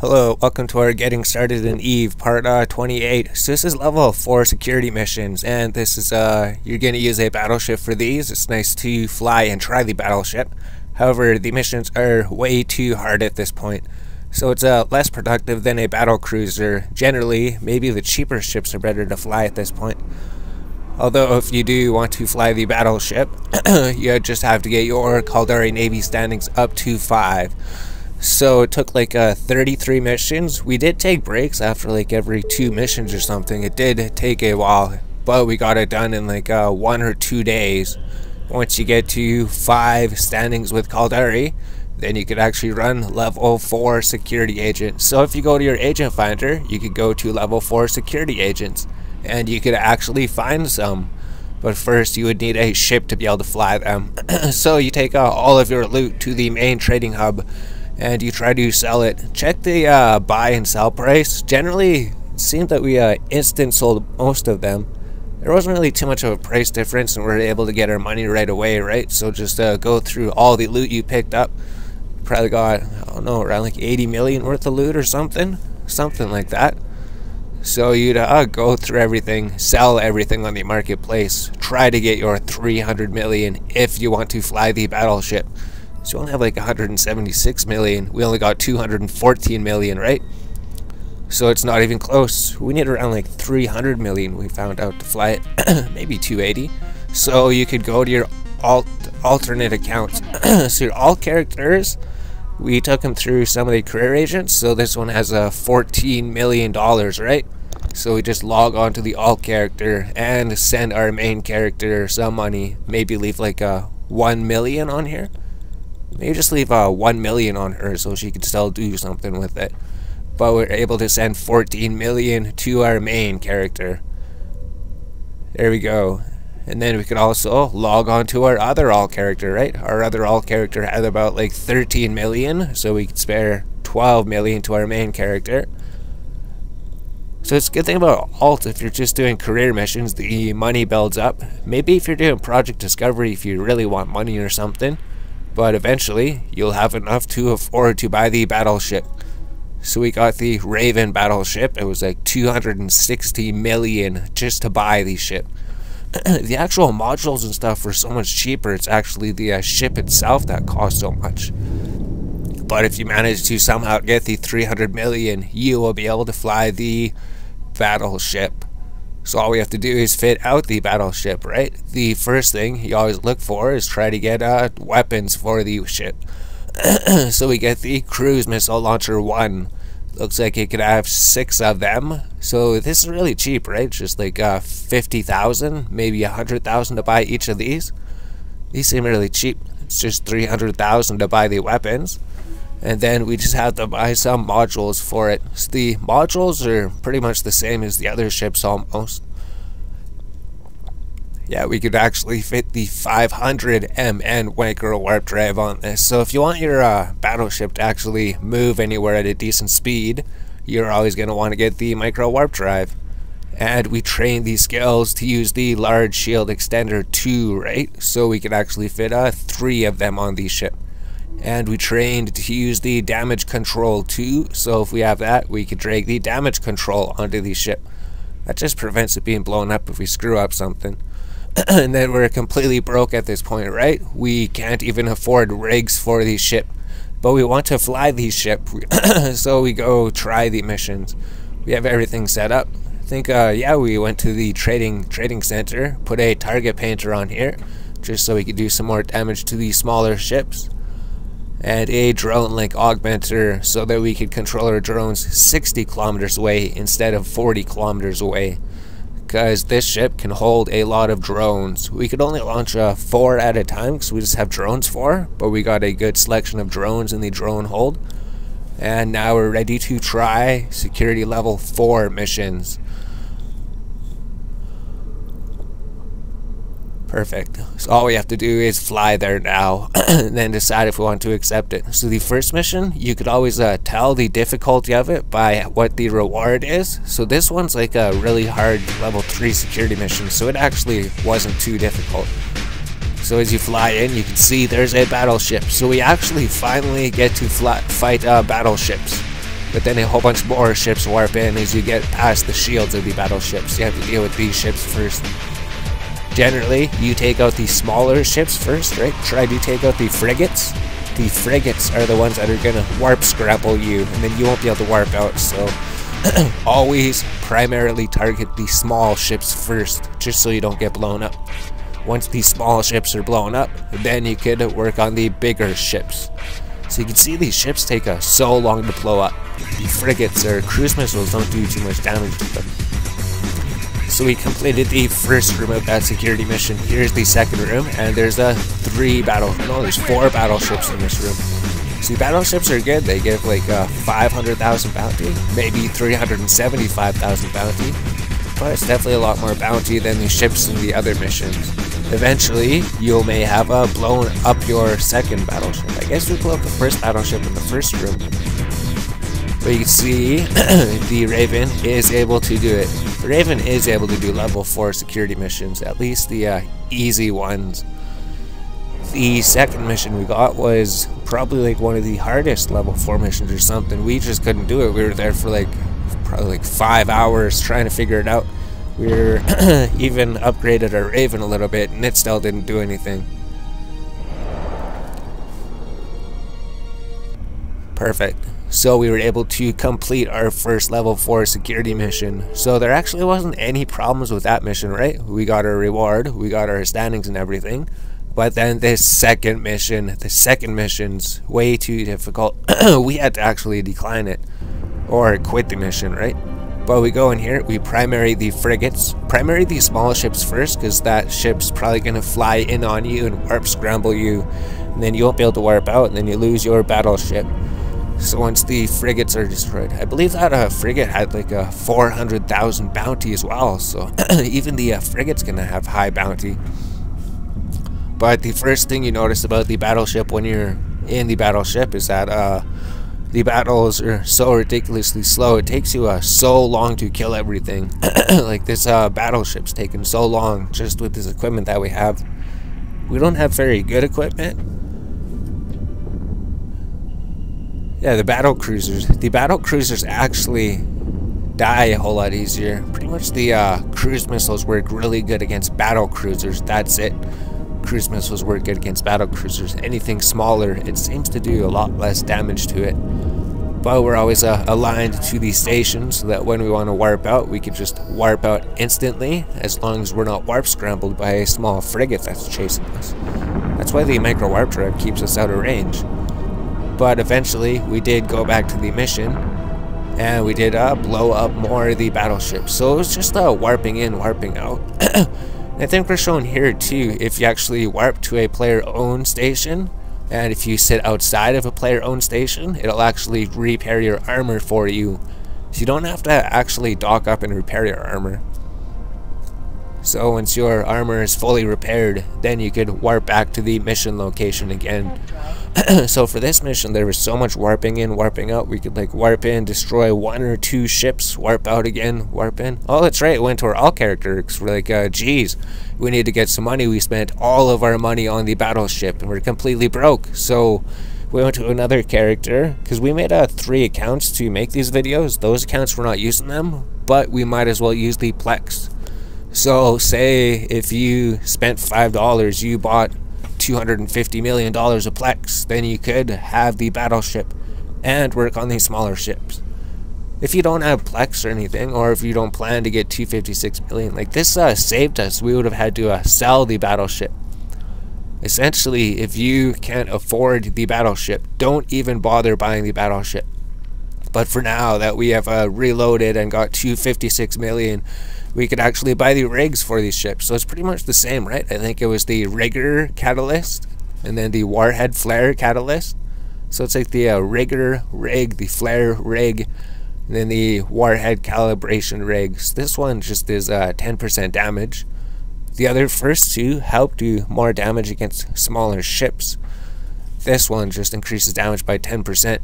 Hello, welcome to our Getting Started in Eve, part 28. So this is level 4 security missions, and this is, you're going to use a battleship for these. It's nice to fly and try the battleship. However, the missions are way too hard at this point. So it's less productive than a battle cruiser. Generally, maybe the cheaper ships are better to fly at this point. Although, if you do want to fly the battleship, you just have to get your Caldari Navy standings up to 5. So it took like 33 missions. We did take breaks after like every 2 missions or something. It did take a while, but we got it done in like 1 or 2 days. Once you get to 5 standings with Caldari, then you could actually run level 4 security agent. So if you go to your agent finder, you could go to level 4 security agents, and you could actually find some. But first you would need a ship to be able to fly them. So you take all of your loot to the main trading hub, and you try to sell it. Check the buy and sell price. Generally, it seemed that we instant sold most of them. There wasn't really too much of a price difference, and we were able to get our money right away, right? So just go through all the loot you picked up. Probably got, I don't know, around like 80 million worth of loot or something like that. So you'd go through everything, sell everything on the marketplace, try to get your 300 million if you want to fly the battleship. So you only have like 176 million. We only got 214 million, right? So it's not even close. We need around like 300 million, we found out, to fly it. Maybe 280. So you could go to your alternate accounts. So your alt characters, we took them through some of the career agents. So this one has $14 million, right? So we just log on to the alt character and send our main character some money. Maybe leave like 1 million on here. Maybe just leave 1 million on her so she could still do something with it. But we're able to send 14 million to our main character. There we go. And then we could also log on to our other alt character, right? Our other alt character had about like 13 million, so we could spare 12 million to our main character. So it's a good thing about alt. If you're just doing career missions, the money builds up. Maybe if you're doing Project Discovery, if you really want money or something. But eventually, you'll have enough to afford to buy the battleship. So we got the Raven battleship. It was like 260 million just to buy the ship. The actual modules and stuff were so much cheaper. It's actually the ship itself that cost so much. But if you manage to somehow get the 300 million, you will be able to fly the battleship. So all we have to do is fit out the battleship, right? The first thing you always look for is try to get weapons for the ship. So we get the cruise missile launcher 1. Looks like it could have 6 of them. So this is really cheap, right? Just like 50,000, maybe 100,000 to buy each of these. These seem really cheap. It's just 300,000 to buy the weapons. And then we just have to buy some modules for it. So the modules are pretty much the same as the other ships almost. Yeah, we could actually fit the 500 MN micro warp drive on this. So if you want your battleship to actually move anywhere at a decent speed, you're always going to want to get the micro warp drive. And we train these skills to use the large shield extender 2, right? So we could actually fit 3 of them on the ship. And we trained to use the damage control 2, so if we have that, we could drag the damage control onto the ship. That just prevents it being blown up if we screw up something. And then we're completely broke at this point, right? We can't even afford rigs for the ship, but we want to fly the ship. So we go try the missions. We have everything set up. I think, yeah, we went to the trading center, put a target painter on here, just so we could do some more damage to the smaller ships. And a drone link augmenter so that we could control our drones 60 kilometers away instead of 40 kilometers away, because this ship can hold a lot of drones. We could only launch 4 at a time because we just have drones 4, but we got a good selection of drones in the drone hold. And now we're ready to try security level 4 missions. Perfect. So all we have to do is fly there now and then decide if we want to accept it. So the first mission, you could always tell the difficulty of it by what the reward is. So this one's like a really hard level 3 security mission, so it actually wasn't too difficult. So as you fly in, you can see there's a battleship. So we actually finally get to fight battleships. But then a whole bunch more ships warp in as you get past the shields of the battleships. You have to deal with these ships first. Generally, you take out the smaller ships first, right? Try to take out the frigates. The frigates are the ones that are gonna warp scrapple you, and then you won't be able to warp out. So always primarily target the small ships first, just so you don't get blown up. Once these small ships are blown up, then you could work on the bigger ships. So you can see these ships take so long to blow up. The frigates or cruise missiles don't do too much damage to them. So we completed the first room of that security mission. Here's the second room, and there's there's 4 battleships in this room. See, battleships are good. They give like 500,000 bounty, maybe 375,000 bounty, but it's definitely a lot more bounty than the ships in the other missions. Eventually, you may have blown up your second battleship. I guess we blew up the first battleship in the first room. But you can see the Raven is able to do it. The Raven is able to do level 4 security missions, at least the easy ones. The second mission we got was probably like one of the hardest level 4 missions or something. We just couldn't do it. We were there for probably like 5 hours trying to figure it out. We were even upgraded our Raven a little bit, and it still didn't do anything. Perfect. So we were able to complete our first level 4 security mission. So there actually wasn't any problems with that mission, right? We got our reward, we got our standings and everything. But then the second mission's way too difficult. We had to actually decline it or quit the mission, right? But we go in here, we primary the frigates, primary the small ships first, because that ship's probably going to fly in on you and warp scramble you, and then you won't be able to warp out, and then you lose your battleship. So once the frigates are destroyed, I believe that frigate had like a 400,000 bounty as well, so even the frigate's going to have high bounty. But the first thing you notice about the battleship when you're in the battleship is that the battles are so ridiculously slow. It takes you so long to kill everything. Like this battleship's taken so long just with this equipment that we have. We don't have very good equipment. Yeah, the battle cruisers actually die a whole lot easier. Pretty much the cruise missiles work really good against battle cruisers. That's it. Cruise missiles work good against battle cruisers. Anything smaller, it seems to do a lot less damage to it. But we're always aligned to the station so that when we want to warp out, we can just warp out instantly, as long as we're not warp scrambled by a small frigate that's chasing us. That's why the micro warp drive keeps us out of range. But eventually, we did go back to the mission, and we did blow up more of the battleships. So it was just warping in, warping out. I think we're shown here too, if you actually warp to a player-owned station, and if you sit outside of a player-owned station, it'll actually repair your armor for you. So you don't have to actually dock up and repair your armor. So once your armor is fully repaired, then you could warp back to the mission location again. So for this mission, there was so much warping in, warping out. We could like warp in, destroy 1 or 2 ships, warp out again, warp in. Oh, that's right, it went to our all character. Because we're like, geez, we need to get some money. We spent all of our money on the battleship, and we're completely broke. So we went to another character, because we made 3 accounts to make these videos. Those accounts, we're not using them, but we might as well use the Plex. So say if you spent $5, you bought $250 million of Plex, then you could have the battleship and work on these smaller ships. If you don't have Plex or anything, or if you don't plan to get 256 million, like this saved us. We would have had to sell the battleship. Essentially, if you can't afford the battleship, don't even bother buying the battleship. But for now that we have reloaded and got 256 million, we could actually buy the rigs for these ships. So it's pretty much the same, right? I think it was the rigger catalyst and then the warhead flare catalyst. So it's like the rigger rig, the flare rig, and then the warhead calibration rigs. This one just is 10% damage. The other first 2 help do more damage against smaller ships. This one just increases damage by 10%.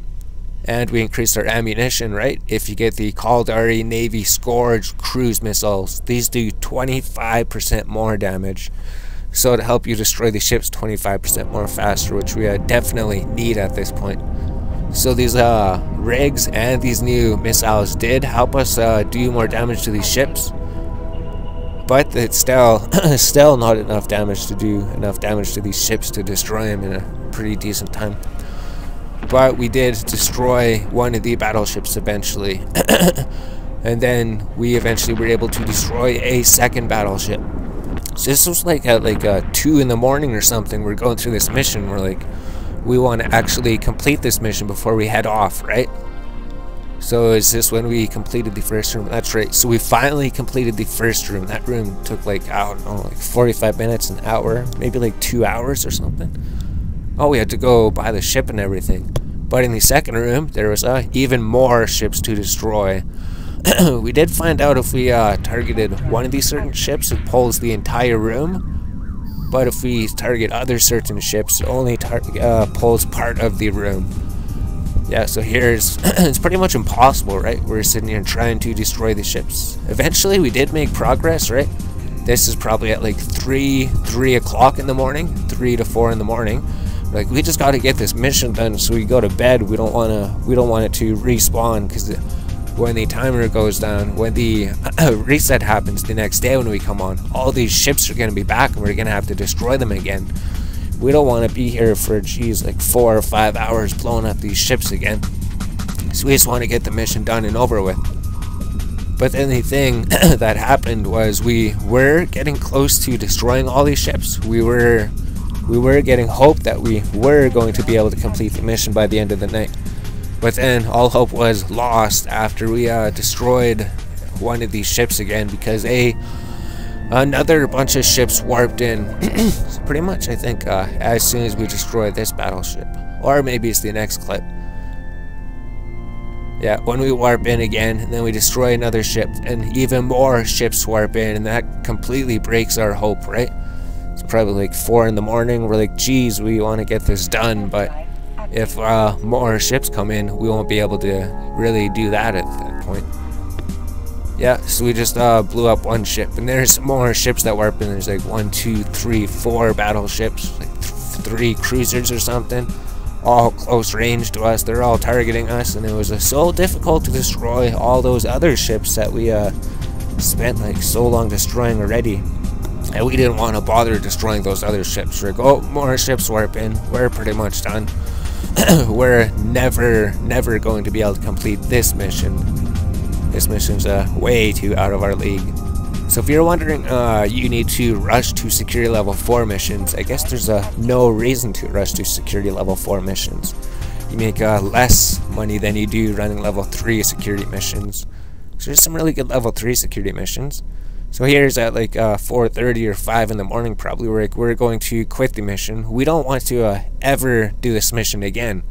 And we increased our ammunition, right? If you get the Caldari Navy Scourge cruise missiles, these do 25% more damage. So to help you destroy the ships 25% more faster, which we definitely need at this point. So these rigs and these new missiles did help us do more damage to these ships, but it's still not enough damage to do enough damage to these ships to destroy them in a pretty decent time. But we did destroy one of the battleships eventually. And then we eventually were able to destroy a second battleship. So this was like at 2 in the morning or something. We're going through this mission. We're like, we want to actually complete this mission before we head off, right? So is this when we completed the first room? That's right. So we finally completed the first room. That room took like, I don't know, like 45 minutes, an hour, maybe like 2 hours or something. Oh, we had to go buy the ship and everything. But in the second room, there was even more ships to destroy. We did find out if we targeted one of these certain ships, it pulls the entire room. But if we target other certain ships, it only pulls part of the room. Yeah, so here's it's pretty much impossible, right? We're sitting here trying to destroy the ships. Eventually, we did make progress, right? This is probably at like 3 o'clock in the morning, 3 to 4 in the morning. Like, we just got to get this mission done, so we go to bed. We don't want it to respawn, because when the timer goes down, when the reset happens the next day when we come on, all these ships are going to be back and we're going to have to destroy them again. We don't want to be here for, geez, like 4 or 5 hours blowing up these ships again. So we just want to get the mission done and over with. But then the thing that happened was we were getting close to destroying all these ships. We were getting hope that we were going to be able to complete the mission by the end of the night. But then all hope was lost after we destroyed one of these ships again, because another bunch of ships warped in. So pretty much, I think, as soon as we destroyed this battleship, or maybe it's the next clip. Yeah, when we warp in again, and then we destroy another ship, and even more ships warp in, and that completely breaks our hope, right? It's probably like 4 in the morning. We're like, geez, we want to get this done, but if more ships come in, we won't be able to really do that at that point. Yeah, so we just blew up one ship, and there's more ships that warp in. There's like 1, 2, 3, 4 battleships, like 3 cruisers or something, all close range to us. They're all targeting us, and it was so difficult to destroy all those other ships that we spent like so long destroying already. And we didn't want to bother destroying those other ships. We're like, oh, more ships warp in. We're pretty much done. We're never going to be able to complete this mission. This mission's way too out of our league. So if you're wondering, you need to rush to security level 4 missions, I guess there's no reason to rush to security level 4 missions. You make less money than you do running level 3 security missions. So there's some really good level 3 security missions. So here's at like 4:30 or 5 in the morning probably, we're going to quit the mission. We don't want to ever do this mission again.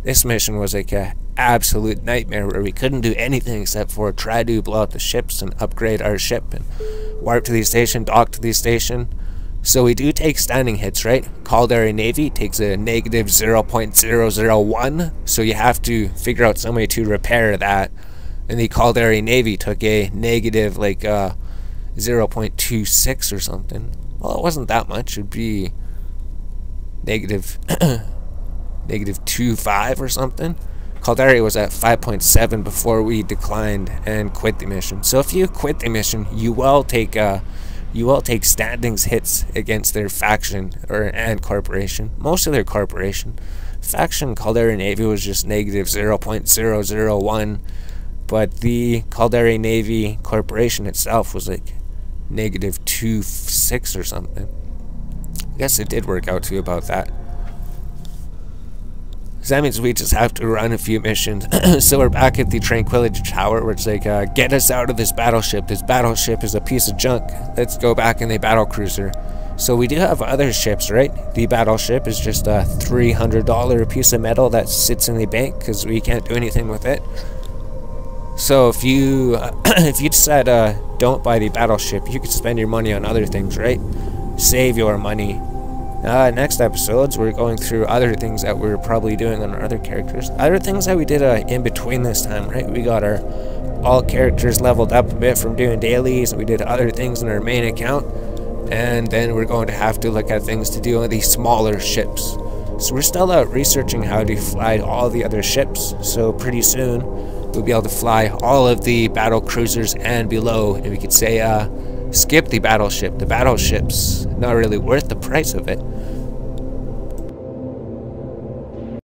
This mission was like a absolute nightmare where we couldn't do anything except for try to blow up the ships and upgrade our ship and warp to the station, dock to the station. So we do take standing hits, right? Caldari Navy takes a negative 0.001, so you have to figure out some way to repair that. And the Caldari Navy took a negative like 0.26 or something. Well, it wasn't that much. It'd be negative negative 2.5 or something. Caldari was at 5.7 before we declined and quit the mission. So if you quit the mission, you will take standings hits against their faction and corporation. Most of their corporation. Faction Caldari Navy was just negative 0.001, but the Caldari Navy corporation itself was like negative 2.6 or something. I guess it did work out to about that. So that means we just have to run a few missions. So we're back at the Tranquility Tower, where it's like, get us out of this battleship. This battleship is a piece of junk. Let's go back in the battle cruiser. So we do have other ships, right? The battleship is just a $300 piece of metal that sits in the bank because we can't do anything with it. So if you decide don't buy the battleship, you can spend your money on other things, right? Save your money. Next episodes, we're going through other things that we're probably doing on our other characters. Other things that we did in between this time, right? We got our all characters leveled up a bit from doing dailies. We did other things in our main account. And then we're going to have to look at things to do on these smaller ships. So we're still researching how to fly all the other ships. So pretty soon we'll be able to fly all of the battle cruisers and below, and we could say skip the battleship. The battleship's not really worth the price of it.